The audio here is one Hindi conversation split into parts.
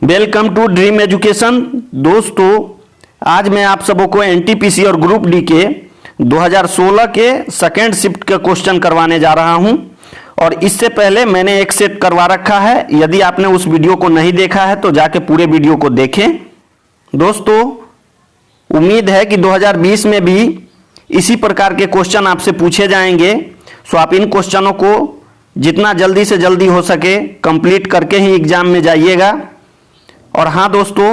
Welcome to dream education. दोस्तों, आज मैं आप सबों को एनटीपीसी और ग्रुप डी के 2016 के सेकेंड शिफ्ट के क्वेश्चन करवाने जा रहा हूं। और इससे पहले मैंने एक सेट करवा रखा है। यदि आपने उस वीडियो को नहीं देखा है तो जाके पूरे वीडियो को देखें। दोस्तों, उम्मीद है कि 2020 में भी इसी प्रकार के क्वेश्चन आपसे पूछे जाएंगे। सो आप इन क्वेश्चनों को जितना जल्दी से जल्दी हो सके कंप्लीट करके ही एग्जाम में जाइएगा। और हाँ दोस्तों,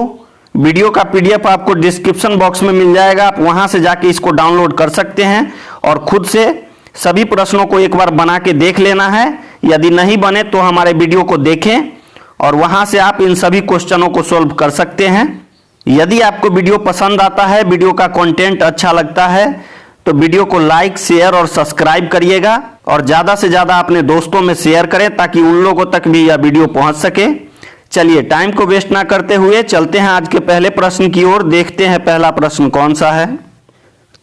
वीडियो का पीडीएफ आपको डिस्क्रिप्शन बॉक्स में मिल जाएगा। आप वहां से जाके इसको डाउनलोड कर सकते हैं और खुद से सभी प्रश्नों को एक बार बना के देख लेना है। यदि नहीं बने तो हमारे वीडियो को देखें और वहां से आप इन सभी क्वेश्चनों को सॉल्व कर सकते हैं। यदि आपको वीडियो पसंद आता है, वीडियो का कंटेंट अच्छा लगता है, तो वीडियो को लाइक, शेयर और सब्सक्राइब करिएगा और ज्यादा से ज्यादा अपने दोस्तों में शेयर करें ताकि उन लोगों तक भी यह वीडियो पहुंच सके। चलिए, टाइम को वेस्ट ना करते हुए चलते हैं आज के पहले प्रश्न की ओर। देखते हैं पहला प्रश्न कौन सा है।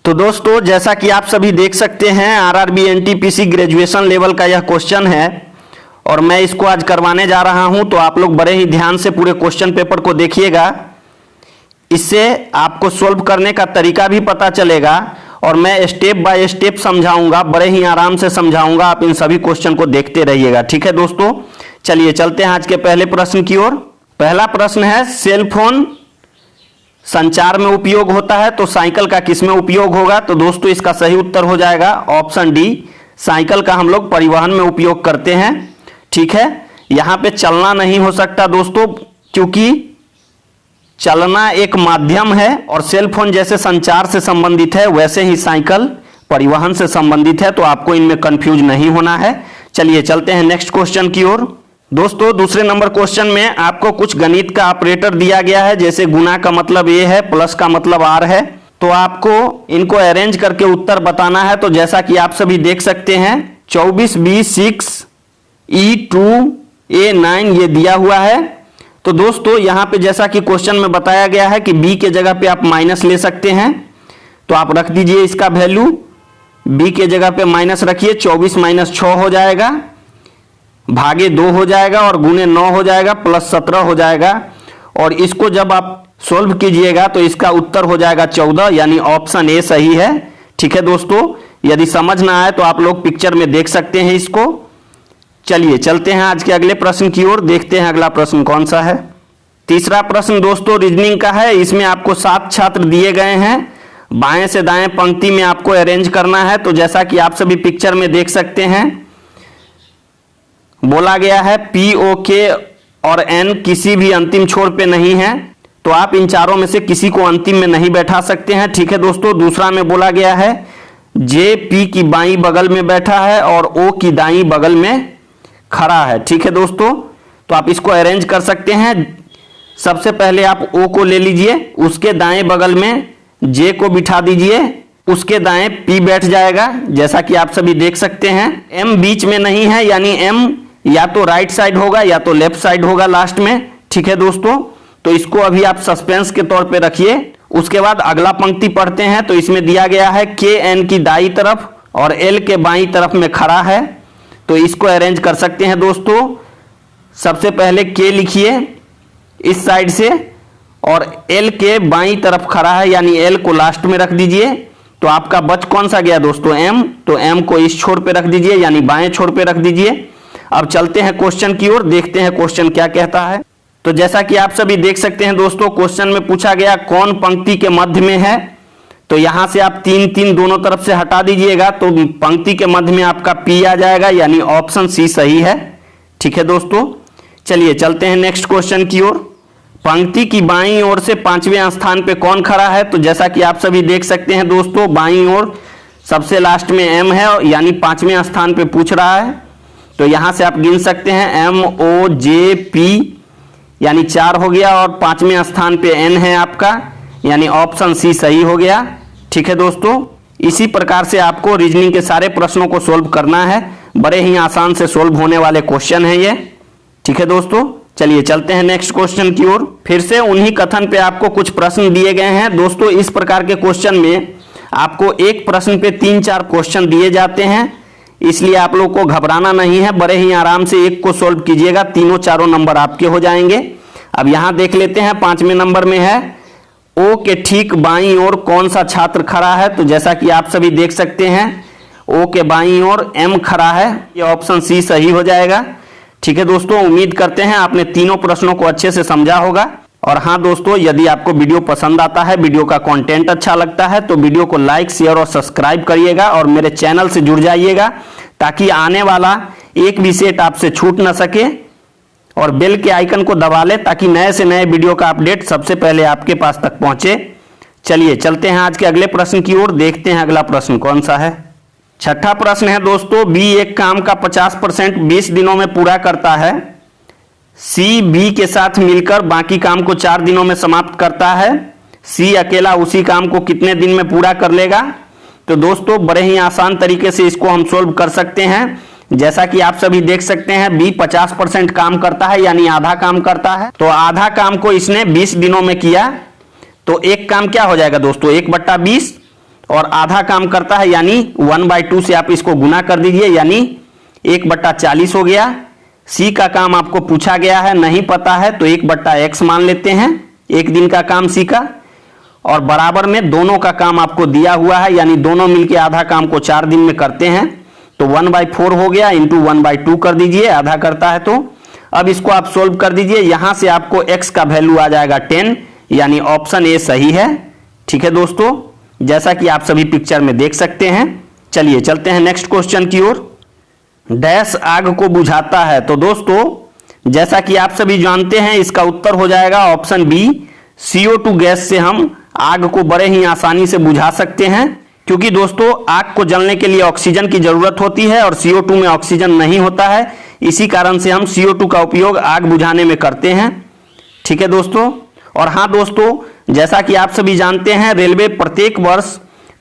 तो दोस्तों, जैसा कि आप सभी देख सकते हैं, आरआरबी एनटीपीसी ग्रेजुएशन लेवल का यह क्वेश्चन है और मैं इसको आज करवाने जा रहा हूं। तो आप लोग बड़े ही ध्यान से पूरे क्वेश्चन पेपर को देखिएगा। इससे आपको सॉल्व करने का तरीका भी पता चलेगा और मैं स्टेप बाय स्टेप समझाऊंगा, बड़े ही आराम से समझाऊंगा। आप इन सभी क्वेश्चन को देखते रहिएगा, ठीक है दोस्तों। चलिए चलते हैं आज के पहले प्रश्न की ओर। पहला प्रश्न है, सेल फोन संचार में उपयोग होता है तो साइकिल का किस में उपयोग होगा? तो दोस्तों, इसका सही उत्तर हो जाएगा ऑप्शन डी, साइकिल का हम लोग परिवहन में उपयोग करते हैं। ठीक है, यहां पे चलना नहीं हो सकता दोस्तों, क्योंकि चलना एक माध्यम है और सेल फोन जैसे संचार से संबंधित है वैसे ही साइकिल परिवहन से संबंधित है। तो आपको इनमें कंफ्यूज नहीं होना है। चलिए चलते हैं नेक्स्ट क्वेश्चन की ओर। दोस्तों, दूसरे नंबर क्वेश्चन में आपको कुछ गणित का ऑपरेटर दिया गया है, जैसे गुना का मतलब ए है, प्लस का मतलब आर है। तो आपको इनको अरेंज करके उत्तर बताना है। तो जैसा कि आप सभी देख सकते हैं, 24B6 E2 A9 ये दिया हुआ है। तो दोस्तों, यहां पे जैसा कि क्वेश्चन में बताया गया है कि b के जगह पे आप माइनस ले सकते हैं। तो आप रख दीजिए इसका वैल्यू, b के जगह पे माइनस रखिए। 24 माइनस 6 हो जाएगा, भागे 2 हो जाएगा और गुने 9 हो जाएगा, प्लस 17 हो जाएगा। और इसको जब आप सोल्व कीजिएगा तो इसका उत्तर हो जाएगा 14, यानी ऑप्शन ए सही है। ठीक है दोस्तों, यदि समझ ना आए तो आप लोग पिक्चर में देख सकते हैं इसको। चलिए चलते हैं आज के अगले प्रश्न की ओर। देखते हैं अगला प्रश्न कौन सा है। तीसरा प्रश्न दोस्तों रीजनिंग का है। इसमें आपको 7 छात्र दिए गए हैं। बाएं से दाएं पंक्ति में आपको अरेंज करना है। तो जैसा कि आप सभी पिक्चर में देख सकते हैं, बोला गया है पी, ओ, के और एन किसी भी अंतिम छोर पे नहीं है। तो आप इन चारों में से किसी को अंतिम में नहीं बैठा सकते हैं। ठीक है दोस्तों। दूसरा में बोला गया है जे पी की बाईं बगल में बैठा है और ओ की दाईं बगल में खड़ा है। ठीक है दोस्तों, तो आप इसको अरेंज कर सकते हैं। सबसे पहले आप ओ को ले लीजिए, उसके दाएं बगल में जे को बिठा दीजिए, उसके दाएं पी बैठ जाएगा, जैसा कि आप सभी देख सकते हैं। एम बीच में नहीं है, यानी एम या तो राइट साइड होगा या तो लेफ्ट साइड होगा लास्ट में। ठीक है दोस्तों, तो इसको अभी आप सस्पेंस के तौर पे रखिए। उसके बाद अगला पंक्ति पढ़ते हैं। तो इसमें दिया गया है के एन की दाईं तरफ और एल के बाईं तरफ में खड़ा है। तो इसको अरेंज कर सकते हैं दोस्तों। सबसे पहले के लिखिए इस साइड से और एल के बाईं तरफ खड़ा है, यानी एल को लास्ट में रख दीजिए। तो आपका बच कौन सा गया दोस्तों? एम। तो एम को इस छोर पे रख दीजिए, यानी बाएं छोर पे रख दीजिए। अब चलते हैं क्वेश्चन की ओर, देखते हैं क्वेश्चन क्या कहता है। तो जैसा कि आप सभी देख सकते हैं दोस्तों, क्वेश्चन में पूछा गया कौन पंक्ति के मध्य में है। तो यहां से आप 3 दोनों तरफ से हटा दीजिएगा तो पंक्ति के मध्य में आपका पी आ जाएगा, यानी ऑप्शन सी सही है। ठीक है दोस्तों, चलिए चलते हैं नेक्स्ट क्वेश्चन की ओर। पंक्ति की बाईं ओर से 5वें स्थान पे कौन खड़ा है? तो जैसा कि आप सभी देख सकते हैं दोस्तों, बाईं ओर सबसे लास्ट में एम है, यानी 5वें स्थान पे पूछ रहा है। तो यहां से आप गिन सकते हैं एम, ओ, जे, पी, यानी 4 हो गया और 5वें स्थान पे एन है आपका, यानी ऑप्शन सी सही हो गया। ठीक है दोस्तों, इसी प्रकार से आपको रीजनिंग के सारे प्रश्नों को सोल्व करना है। बड़े ही आसान से सोल्व होने वाले क्वेश्चन है ये। ठीक है दोस्तों, चलिए चलते हैं नेक्स्ट क्वेश्चन की ओर। फिर से उन्हीं कथन पे आपको कुछ प्रश्न दिए गए हैं दोस्तों। इस प्रकार के क्वेश्चन में आपको एक प्रश्न पे 3-4 क्वेश्चन दिए जाते हैं, इसलिए आप लोग को घबराना नहीं है। बड़े ही आराम से एक को सोल्व कीजिएगा, तीनों चारों नंबर आपके हो जाएंगे। अब यहां देख लेते हैं 5वें नंबर में है ओ के ठीक बाईं ओर कौन सा छात्र खड़ा है। तो जैसा कि आप सभी देख सकते हैं ओ के बाईं ओर एम खड़ा है, ये ऑप्शन सी सही हो जाएगा। ठीक है दोस्तों, उम्मीद करते हैं आपने तीनों प्रश्नों को अच्छे से समझा होगा। और हाँ दोस्तों, यदि आपको वीडियो पसंद आता है, वीडियो का कंटेंट अच्छा लगता है तो वीडियो को लाइक, शेयर और सब्सक्राइब करिएगा और मेरे चैनल से जुड़ जाइएगा ताकि आने वाला एक भी सेट आपसे छूट ना सके। और बेल के आइकन को दबा ले ताकि नए से नए वीडियो का अपडेट सबसे पहले आपके पास तक पहुंचे। चलिए चलते हैं आज के अगले प्रश्न की ओर, देखते हैं अगला प्रश्न कौन सा है। छठा प्रश्न है दोस्तों, बी एक काम का 50% 20 दिनों में पूरा करता है, सी बी के साथ मिलकर बाकी काम को 4 दिनों में समाप्त करता है, सी अकेला उसी काम को कितने दिन में पूरा कर लेगा। तो दोस्तों बड़े ही आसान तरीके से इसको हम सोल्व कर सकते हैं। जैसा कि आप सभी देख सकते हैं बी 50% काम करता है यानी आधा काम करता है, तो आधा काम को इसने 20 दिनों में किया, तो एक काम क्या हो जाएगा दोस्तों 1/20 और आधा काम करता है यानी 1/2 से आप इसको गुना कर दीजिए यानी 1/40 हो गया। सी का काम आपको पूछा गया है, नहीं पता है तो 1/x मान लेते हैं, एक दिन का काम सी का, और बराबर में दोनों का काम आपको दिया हुआ है यानी दोनों मिलके आधा काम को 4 दिन में करते हैं, तो 1/4 हो गया इंटू 1/2 कर दीजिए, आधा करता है तो। अब इसको आप सोल्व कर दीजिए, यहां से आपको x का वैल्यू आ जाएगा 10 यानी ऑप्शन ए सही है। ठीक है दोस्तों, जैसा कि आप सभी पिक्चर में देख सकते हैं। चलिए चलते हैं नेक्स्ट क्वेश्चन की ओर। डैश आग को बुझाता है, तो दोस्तों जैसा कि आप सभी जानते हैं इसका उत्तर हो जाएगा ऑप्शन बी, CO2 गैस से हम आग को बड़े ही आसानी से बुझा सकते हैं, क्योंकि दोस्तों आग को जलने के लिए ऑक्सीजन की जरूरत होती है और CO2 में ऑक्सीजन नहीं होता है, इसी कारण से हम CO2 का उपयोग आग बुझाने में करते हैं। ठीक है दोस्तों, और हाँ दोस्तों जैसा कि आप सभी जानते हैं रेलवे प्रत्येक वर्ष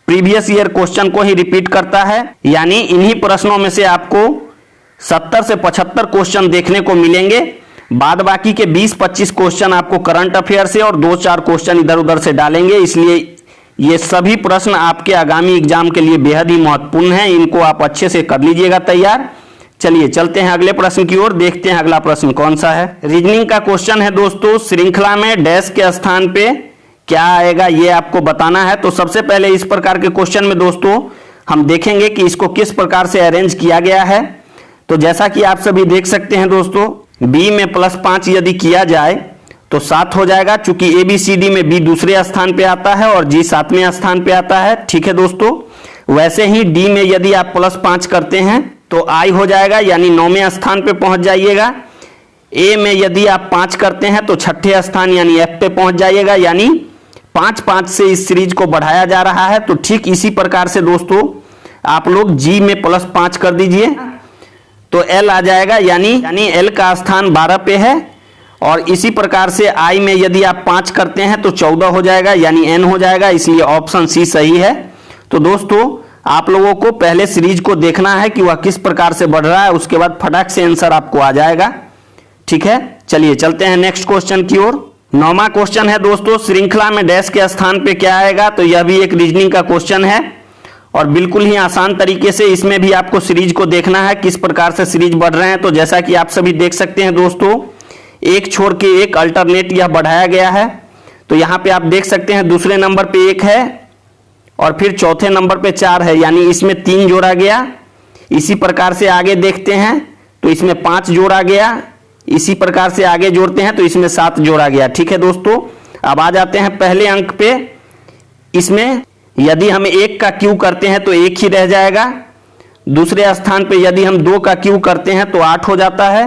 प्रीवियस ईयर क्वेश्चन को ही रिपीट करता है, यानी इन्हीं प्रश्नों में से आपको 70 से 75 क्वेश्चन देखने को मिलेंगे, बाद बाकी के 20-25 क्वेश्चन आपको करंट अफेयर से और 2-4 क्वेश्चन इधर उधर से डालेंगे, इसलिए ये सभी प्रश्न आपके आगामी एग्जाम के लिए बेहद ही महत्वपूर्ण हैं, इनको आप अच्छे से कर लीजिएगा तैयार। चलिए चलते हैं अगले प्रश्न की ओर, देखते हैं अगला प्रश्न कौन सा है। रीजनिंग का क्वेश्चन है दोस्तों, श्रृंखला में डैश के स्थान पे क्या आएगा ये आपको बताना है। तो सबसे पहले इस प्रकार के क्वेश्चन में दोस्तों हम देखेंगे कि इसको किस प्रकार से अरेंज किया गया है। तो जैसा कि आप सभी देख सकते हैं दोस्तों, बी में +5 यदि किया जाए तो 7 हो जाएगा, चूंकि ABCD में बी दूसरे स्थान पे आता है और जी 7वें स्थान पे आता है। ठीक है दोस्तों, वैसे ही डी में यदि आप +5 करते हैं तो I हो जाएगा यानी 9वें स्थान पे पहुंच जाइएगा। ए में यदि आप 5 करते हैं तो 6ठे स्थान यानी F पे पहुंच जाइएगा, यानी 5-5 से इस सीरीज को बढ़ाया जा रहा है। तो ठीक इसी प्रकार से दोस्तों आप लोग जी में +5 कर दीजिए तो L आ जाएगा, यानी L का स्थान 12 पे है, और इसी प्रकार से I में यदि आप 5 करते हैं तो 14 हो जाएगा यानी N हो जाएगा, इसलिए ऑप्शन सी सही है। तो दोस्तों आप लोगों को पहले सीरीज को देखना है कि वह किस प्रकार से बढ़ रहा है, उसके बाद फटाक से आंसर आपको आ जाएगा। ठीक है, चलिए चलते हैं नेक्स्ट क्वेश्चन की ओर। 9वां क्वेश्चन है दोस्तों, श्रृंखला में डैश के स्थान पे क्या आएगा। तो यह भी एक रीजनिंग का क्वेश्चन है और बिल्कुल ही आसान तरीके से इसमें भी आपको सीरीज को देखना है किस प्रकार से सीरीज बढ़ रहे हैं। तो जैसा कि आप सभी देख सकते हैं दोस्तों, एक छोड़ के एक अल्टरनेट यह बढ़ाया गया है। तो यहाँ पे आप देख सकते हैं दूसरे नंबर पे 1 है और फिर चौथे नंबर पे 4 है, यानी इसमें 3 जोड़ा गया। इसी प्रकार से आगे देखते हैं तो इसमें 5 जोड़ा गया, इसी प्रकार से आगे जोड़ते हैं तो इसमें 7 जोड़ा गया। ठीक है दोस्तों, अब आ जाते हैं पहले अंक पे। इसमें यदि हम 1 का क्यू करते हैं तो 1 ही रह जाएगा। दूसरे स्थान पे यदि हम 2 का क्यू करते हैं तो 8 हो जाता है।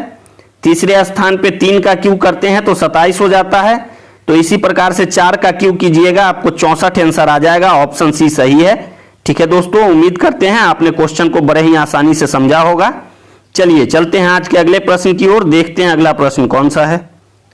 तीसरे स्थान पे 3 का क्यू करते हैं तो 27 हो जाता है। तो इसी प्रकार से 4 का क्यू कीजिएगा, आपको 64 आंसर आ जाएगा। ऑप्शन सी सही है। ठीक है दोस्तों, उम्मीद करते हैं आपने क्वेश्चन को बड़े ही आसानी से समझा होगा। चलिए चलते हैं आज के अगले प्रश्न की ओर, देखते हैं अगला प्रश्न कौन सा है।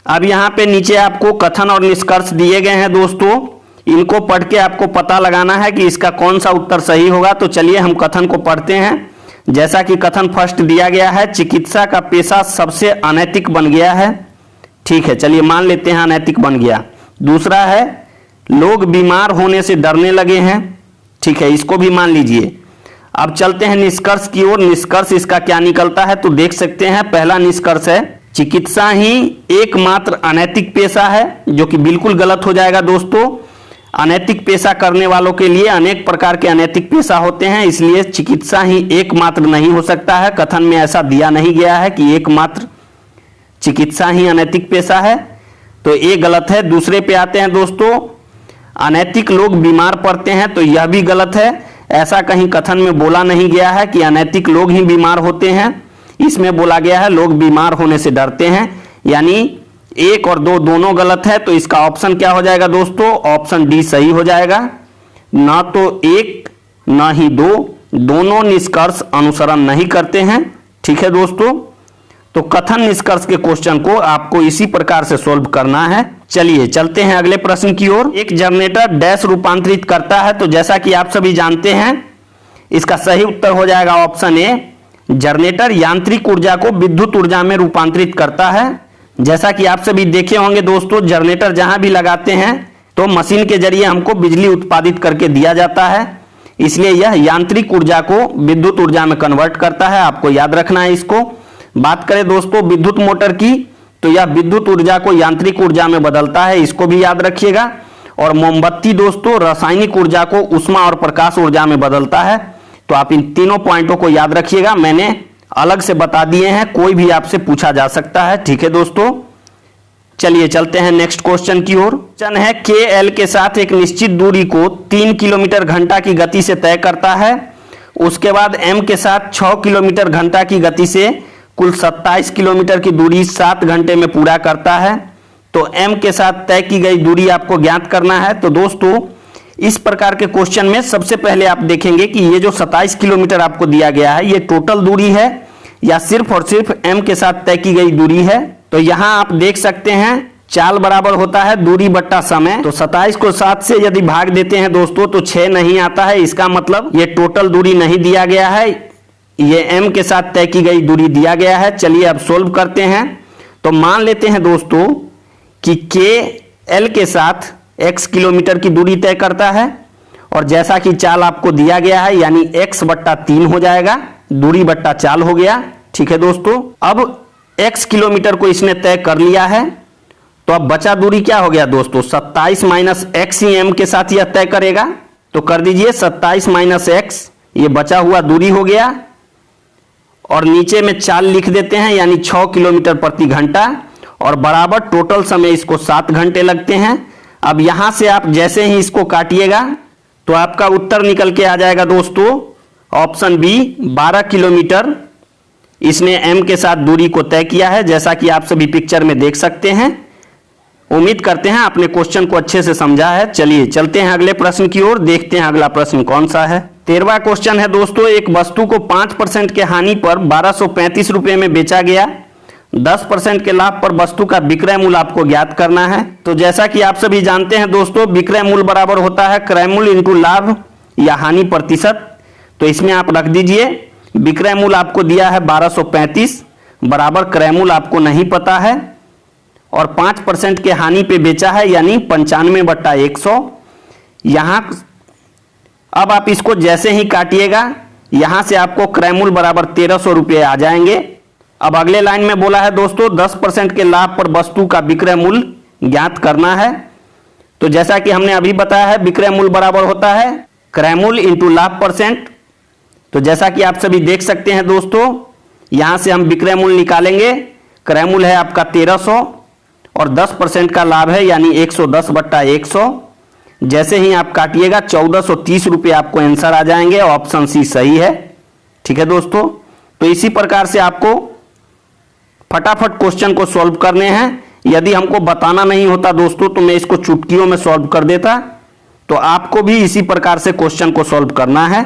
अब यहाँ पे नीचे आपको कथन और निष्कर्ष दिए गए हैं दोस्तों, इनको पढ़ के आपको पता लगाना है कि इसका कौन सा उत्तर सही होगा। तो चलिए हम कथन को पढ़ते हैं। जैसा कि कथन फर्स्ट दिया गया है, चिकित्सा का पेशा सबसे अनैतिक बन गया है। ठीक है, चलिए मान लेते हैं अनैतिक बन गया। दूसरा है लोग बीमार होने से डरने लगे हैं। ठीक है, इसको भी मान लीजिए। अब चलते हैं निष्कर्ष की ओर। निष्कर्ष इसका क्या निकलता है तो देख सकते हैं। पहला निष्कर्ष है चिकित्सा ही एकमात्र अनैतिक पेशा है, जो कि बिल्कुल गलत हो जाएगा दोस्तों। अनैतिक पेशा करने वालों के लिए अनेक प्रकार के अनैतिक पेशा होते हैं, इसलिए चिकित्सा ही एकमात्र नहीं हो सकता है। कथन में ऐसा दिया नहीं गया है कि एकमात्र चिकित्सा ही अनैतिक पेशा है, तो ये गलत है। दूसरे पे आते हैं दोस्तों, अनैतिक लोग बीमार पड़ते हैं, तो यह भी गलत है। ऐसा कहीं कथन में बोला नहीं गया है कि अनैतिक लोग ही बीमार होते हैं। इसमें बोला गया है लोग बीमार होने से डरते हैं, यानी 1 और 2 दोनों गलत है। तो इसका ऑप्शन क्या हो जाएगा दोस्तों? ऑप्शन डी सही हो जाएगा। ना तो 1 ना ही 2, दोनों निष्कर्ष अनुसरण नहीं करते हैं। ठीक है दोस्तों, तो कथन निष्कर्ष के क्वेश्चन को आपको इसी प्रकार से सोल्व करना है। चलिए चलते हैं अगले प्रश्न की ओर। एक जनरेटर डैश रूपांतरित करता है, तो जैसा कि आप सभी जानते हैं इसका सही उत्तर हो जाएगा ऑप्शन ए। जनरेटर यांत्रिक ऊर्जा को विद्युत ऊर्जा में रूपांतरित करता है। जैसा कि आप सभी देखे होंगे दोस्तों, जनरेटर जहां भी लगाते हैं तो मशीन के जरिए हमको बिजली उत्पादित करके दिया जाता है, इसलिए यह यांत्रिक ऊर्जा को विद्युत ऊर्जा में कन्वर्ट करता है। आपको याद रखना है इसको। बात करें दोस्तों विद्युत मोटर की, तो यह विद्युत ऊर्जा को यांत्रिक ऊर्जा में बदलता है, इसको भी याद रखिएगा। और मोमबत्ती दोस्तों रासायनिक ऊर्जा को ऊष्मा और प्रकाश ऊर्जा में बदलता है। तो आप इन तीनों पॉइंटों को याद रखिएगा, मैंने अलग से बता दिए हैं, कोई भी आपसे पूछा जा सकता है। ठीक है दोस्तों, चलिए चलते हैं नेक्स्ट क्वेश्चन की ओर। क्वेश्चन है के एल के साथ एक निश्चित दूरी को 3 किलोमीटर घंटा की गति से तय करता है। उसके बाद एम के साथ 6 किलोमीटर घंटा की गति से कुल 27 किलोमीटर की दूरी 7 घंटे में पूरा करता है। तो एम के साथ तय की गई दूरी आपको ज्ञात करना है। तो दोस्तों इस प्रकार के क्वेश्चन में सबसे पहले आप देखेंगे कि ये जो 27 किलोमीटर आपको दिया गया है, ये टोटल दूरी है या सिर्फ और सिर्फ एम के साथ तय की गई दूरी है। तो यहां आप देख सकते हैं चाल बराबर होता है दूरी बट्टा समय। तो 27 को 7 से यदि भाग देते हैं दोस्तों तो 6 नहीं आता है, इसका मतलब ये टोटल दूरी नहीं दिया गया है, ये एम के साथ तय की गई दूरी दिया गया है। चलिए अब सोल्व करते हैं। तो मान लेते हैं दोस्तों कि के एल के साथ x किलोमीटर की दूरी तय करता है, और जैसा कि चाल आपको दिया गया है यानी x बट्टा 3 हो जाएगा, दूरी बट्टा चाल हो गया। ठीक है दोस्तों, अब x किलोमीटर को इसने तय कर लिया है, तो अब बचा दूरी क्या हो गया दोस्तों? 27 माइनस एक्स ही m के साथ यह तय करेगा। तो कर दीजिए 27 माइनस एक्स, ये बचा हुआ दूरी हो गया, और नीचे में चाल लिख देते हैं यानी 6 किलोमीटर प्रति घंटा, और बराबर टोटल समय इसको 7 घंटे लगते हैं। अब यहां से आप जैसे ही इसको काटिएगा तो आपका उत्तर निकल के आ जाएगा दोस्तों ऑप्शन बी, 12 किलोमीटर इसने एम के साथ दूरी को तय किया है, जैसा कि आप सभी पिक्चर में देख सकते हैं। उम्मीद करते हैं आपने क्वेश्चन को अच्छे से समझा है। चलिए चलते हैं अगले प्रश्न की ओर, देखते हैं अगला प्रश्न कौन सा है। 13वां क्वेश्चन है दोस्तों, एक वस्तु को 5% के हानि पर 1235 रुपए में बेचा गया, 10% के लाभ पर वस्तु का विक्रय मूल्य आपको ज्ञात करना है। तो जैसा कि आप सभी जानते हैं दोस्तों, विक्रय मूल्य बराबर होता है क्रय मूल्य इंटू लाभ या हानि प्रतिशत। तो इसमें आप रख दीजिए विक्रय मूल्य आपको दिया है 1235 बराबर क्रय मूल्य आपको नहीं पता है, और 5% के हानि पे बेचा है यानी 95/100। यहां अब आप इसको जैसे ही काटिएगा यहां से आपको क्रय मूल्य बराबर 1300 रुपये आ जाएंगे। अब अगले लाइन में बोला है दोस्तों 10% के लाभ पर वस्तु का विक्रय मूल्य ज्ञात करना है। तो जैसा कि हमने अभी बताया है विक्रय मूल्य बराबर होता है क्रय मूल्य इंटू लाभ परसेंट। तो जैसा कि आप सभी देख सकते हैं दोस्तों, यहां से हम विक्रय मूल्य निकालेंगे। क्रय मूल्य है आपका 1300 और 10% का लाभ है यानी 110/100। जैसे ही आप काटिएगा 1430 रुपये आपको आंसर आ जाएंगे। ऑप्शन सी सही है। ठीक है दोस्तों, तो इसी प्रकार से आपको फटाफट क्वेश्चन को सॉल्व करने हैं। यदि हमको बताना नहीं होता दोस्तों तो मैं इसको चुटकियों में सॉल्व कर देता। तो आपको भी इसी प्रकार से क्वेश्चन को सॉल्व करना है।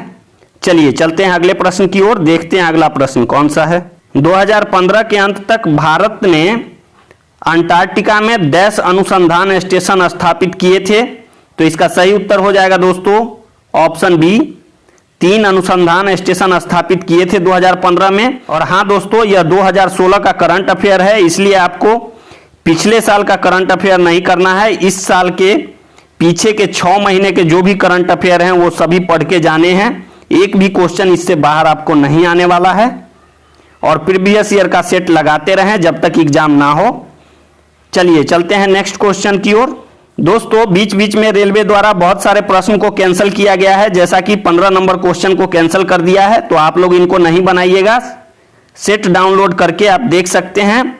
चलिए चलते हैं अगले प्रश्न की ओर, देखते हैं अगला प्रश्न कौन सा है। 2015 के अंत तक भारत ने अंटार्कटिका में डैश अनुसंधान स्टेशन स्थापित किए थे। तो इसका सही उत्तर हो जाएगा दोस्तों ऑप्शन बी, 3 अनुसंधान स्टेशन स्थापित किए थे 2015 में। और हाँ दोस्तों, यह 2016 का करंट अफेयर है, इसलिए आपको पिछले साल का करंट अफेयर नहीं करना है। इस साल के पीछे के 6 महीने के जो भी करंट अफेयर हैं वो सभी पढ़ के जाने हैं। एक भी क्वेश्चन इससे बाहर आपको नहीं आने वाला है। और प्रीवियस ईयर का सेट लगाते रहें जब तक एग्जाम ना हो। चलिए चलते हैं नेक्स्ट क्वेश्चन की ओर। दोस्तों बीच बीच में रेलवे द्वारा बहुत सारे प्रश्न को कैंसिल किया गया है, जैसा कि 15 नंबर क्वेश्चन को कैंसिल कर दिया है, तो आप लोग इनको नहीं बनाइएगा। सेट डाउनलोड करके आप देख सकते हैं,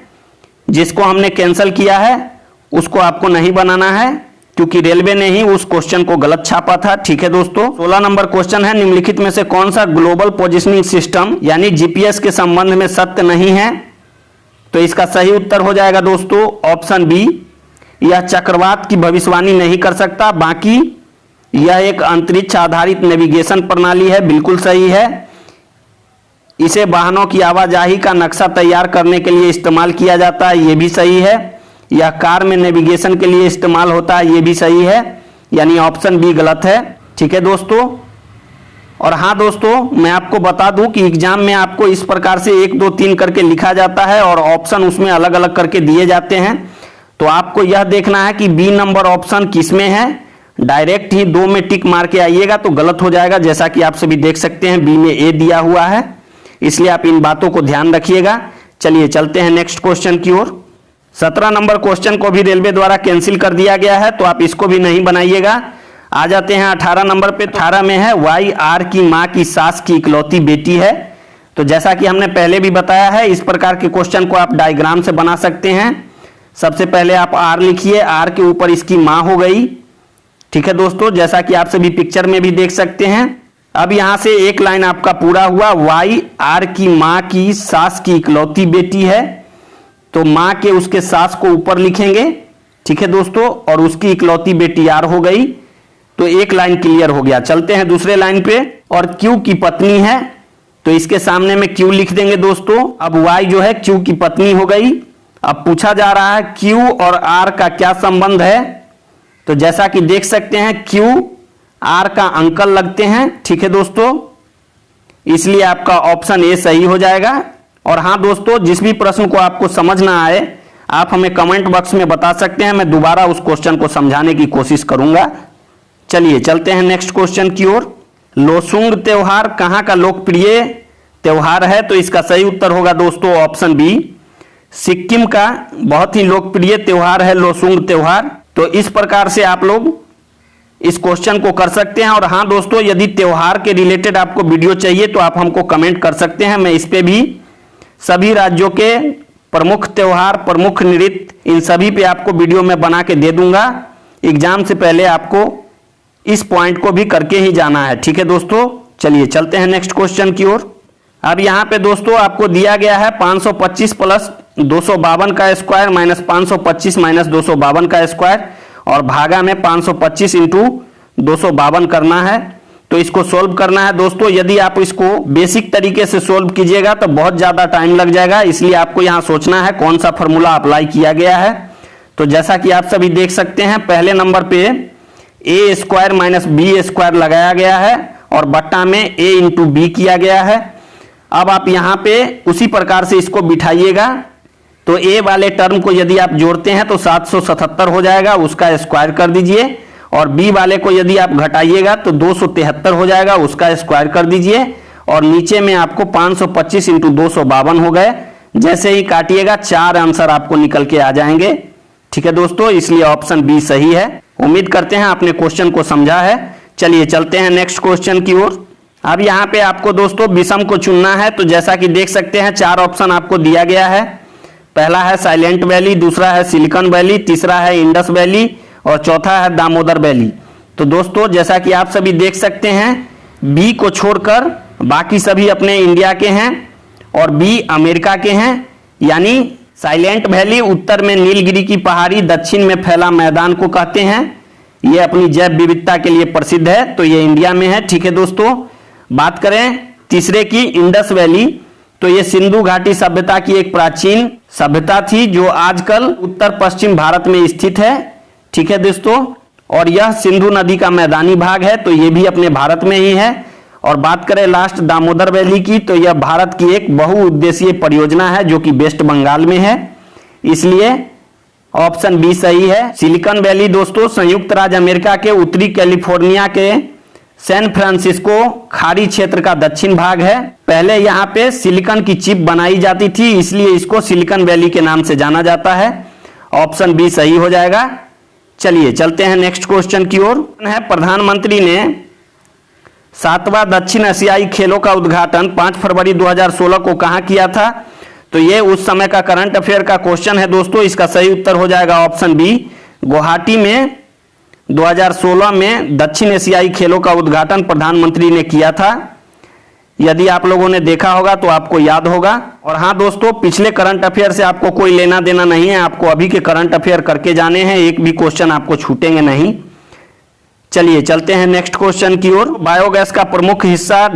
जिसको हमने कैंसिल किया है उसको आपको नहीं बनाना है, क्योंकि रेलवे ने ही उस क्वेश्चन को गलत छापा था। ठीक है दोस्तों, 16 नंबर क्वेश्चन है, निम्नलिखित में से कौन सा ग्लोबल पोजिशनिंग सिस्टम यानी जीपीएस के संबंध में सत्य नहीं है? तो इसका सही उत्तर हो जाएगा दोस्तों ऑप्शन बी, यह चक्रवात की भविष्यवाणी नहीं कर सकता, बाकी यह एक अंतरिक्ष आधारित नेविगेशन प्रणाली है। बिल्कुल सही है। इसे वाहनों की आवाजाही का नक्शा तैयार करने के लिए इस्तेमाल किया जाता है, यह भी सही है। यह कार में नेविगेशन के लिए इस्तेमाल होता है, यह भी सही है, यानी ऑप्शन बी गलत है। ठीक है दोस्तों, और हाँ दोस्तों मैं आपको बता दूं कि एग्जाम में आपको इस प्रकार से 1 2 3 करके लिखा जाता है और ऑप्शन उसमें अलग अलग करके दिए जाते हैं। तो आपको यह देखना है कि बी नंबर ऑप्शन किस में है। डायरेक्ट ही 2 में टिक मार के आइएगा तो गलत हो जाएगा, जैसा कि आप सभी देख सकते हैं बी में ए दिया हुआ है, इसलिए आप इन बातों को ध्यान रखिएगा। चलिए चलते हैं नेक्स्ट क्वेश्चन की ओर। 17 नंबर क्वेश्चन को भी रेलवे द्वारा कैंसिल कर दिया गया है, तो आप इसको भी नहीं बनाइएगा। आ जाते हैं 18 नंबर पे। तो 18 में है वाई आर की माँ की सास की इकलौती बेटी है। तो जैसा कि हमने पहले भी बताया है, इस प्रकार के क्वेश्चन को आप डायग्राम से बना सकते हैं। सबसे पहले आप आर लिखिए, आर के ऊपर इसकी माँ हो गई। ठीक है दोस्तों, जैसा कि आप सभी पिक्चर में भी देख सकते हैं। अब यहां से एक लाइन आपका पूरा हुआ, वाई आर की माँ की सास की इकलौती बेटी है, तो माँ के उसके सास को ऊपर लिखेंगे। ठीक है दोस्तों, और उसकी इकलौती बेटी आर हो गई, तो एक लाइन क्लियर हो गया। चलते हैं दूसरे लाइन पे। और क्यू की पत्नी है, तो इसके सामने में क्यू लिख देंगे दोस्तों। अब वाई जो है क्यू की पत्नी हो गई। अब पूछा जा रहा है क्यू और आर का क्या संबंध है, तो जैसा कि देख सकते हैं क्यू आर का अंकल लगते हैं। ठीक है दोस्तों, इसलिए आपका ऑप्शन ए सही हो जाएगा। और हाँ दोस्तों, जिस भी प्रश्न को आपको समझ ना आए आप हमें कमेंट बॉक्स में बता सकते हैं, मैं दोबारा उस क्वेश्चन को समझाने की कोशिश करूंगा। चलिए चलते हैं नेक्स्ट क्वेश्चन की ओर। लोसुंग त्योहार कहां का लोकप्रिय त्योहार है? तो इसका सही उत्तर होगा दोस्तों ऑप्शन बी, सिक्किम का बहुत ही लोकप्रिय त्योहार है लोसुंग त्योहार। तो इस प्रकार से आप लोग इस क्वेश्चन को कर सकते हैं। और हाँ दोस्तों, यदि त्योहार के रिलेटेड आपको वीडियो चाहिए तो आप हमको कमेंट कर सकते हैं, मैं इस पे भी सभी राज्यों के प्रमुख त्योहार, प्रमुख नृत्य, इन सभी पे आपको वीडियो में बना के दे दूंगा। एग्जाम से पहले आपको इस पॉइंट को भी करके ही जाना है। ठीक है दोस्तों, चलिए चलते हैं नेक्स्ट क्वेश्चन की ओर। अब यहाँ पे दोस्तों आपको दिया गया है 525 प्लस 252 का स्क्वायर माइनस 525 माइनस 252 का स्क्वायर, और भागा में 525 इंटू 252 करना है। तो इसको सोल्व करना है दोस्तों। यदि आप इसको बेसिक तरीके से सोल्व कीजिएगा तो बहुत ज्यादा टाइम लग जाएगा, इसलिए आपको यहाँ सोचना है कौन सा फॉर्मूला अप्लाई किया गया है। तो जैसा कि आप सभी देख सकते हैं, पहले नंबर पे ए स्क्वायर माइनस बी स्क्वायर लगाया गया है और बट्टा में ए इंटू बी किया गया है। अब आप यहाँ पे उसी प्रकार से इसको बिठाइएगा। तो ए वाले टर्म को यदि आप जोड़ते हैं तो 777 हो जाएगा, उसका स्क्वायर कर दीजिए। और बी वाले को यदि आप घटाइएगा तो 273 हो जाएगा, उसका स्क्वायर कर दीजिए। और नीचे में आपको 525 इंटू 252 हो गए। जैसे ही काटिएगा 4 आंसर आपको निकल के आ जाएंगे। ठीक है दोस्तों, इसलिए ऑप्शन बी सही है। उम्मीद करते हैं आपने क्वेश्चन को समझा है। चलिए चलते हैं नेक्स्ट क्वेश्चन की ओर। अब यहाँ पे आपको दोस्तों विषम को चुनना है। तो जैसा कि देख सकते हैं 4 ऑप्शन आपको दिया गया है। पहला है साइलेंट वैली, दूसरा है सिलिकॉन वैली, तीसरा है इंडस वैली और चौथा है दामोदर वैली। तो दोस्तों जैसा कि आप सभी देख सकते हैं, बी को छोड़कर बाकी सभी अपने इंडिया के हैं और बी अमेरिका के हैं। यानी साइलेंट वैली उत्तर में नीलगिरी की पहाड़ी, दक्षिण में फैला मैदान को कहते हैं। ये अपनी जैव विविधता के लिए प्रसिद्ध है, तो ये इंडिया में है। ठीक है दोस्तों, बात करें तीसरे की इंडस वैली, तो ये सिंधु घाटी सभ्यता की एक प्राचीन सभ्यता थी जो आजकल उत्तर पश्चिम भारत में स्थित है। ठीक है दोस्तों, और यह सिंधु नदी का मैदानी भाग है, तो ये भी अपने भारत में ही है। और बात करें लास्ट दामोदर वैली की, तो यह भारत की एक बहुउद्देशीय परियोजना है जो कि वेस्ट बंगाल में है, इसलिए ऑप्शन बी सही है। सिलिकॉन वैली दोस्तों संयुक्त राज्य अमेरिका के उत्तरी कैलिफोर्निया के सैन फ्रांसिस्को खाड़ी क्षेत्र का दक्षिण भाग है। पहले यहाँ पे सिलिकॉन की चिप बनाई जाती थी, इसलिए इसको सिलिकॉन वैली के नाम से जाना जाता है। ऑप्शन बी सही हो जाएगा। चलिए चलते हैं नेक्स्ट क्वेश्चन की ओर। है प्रधानमंत्री ने 7वां दक्षिण एशियाई खेलों का उद्घाटन 5 फरवरी 2016 को कहां किया था? तो ये उस समय का करंट अफेयर का क्वेश्चन है दोस्तों। इसका सही उत्तर हो जाएगा ऑप्शन बी, गुवाहाटी में 2016 में दक्षिण एशियाई खेलों का उद्घाटन प्रधानमंत्री ने किया था। यदि आप लोगों ने देखा होगा तो आपको याद होगा। और हाँ दोस्तों, पिछले करंट अफेयर से आपको कोई लेना देना नहीं है, आपको अभी के करंट अफेयर करके जाने हैं, एक भी क्वेश्चन आपको छूटेंगे नहीं। चलिए चलते हैं नेक्स्ट क्वेश्चन की ओर। बायोगैस का प्रमुख हिस्सा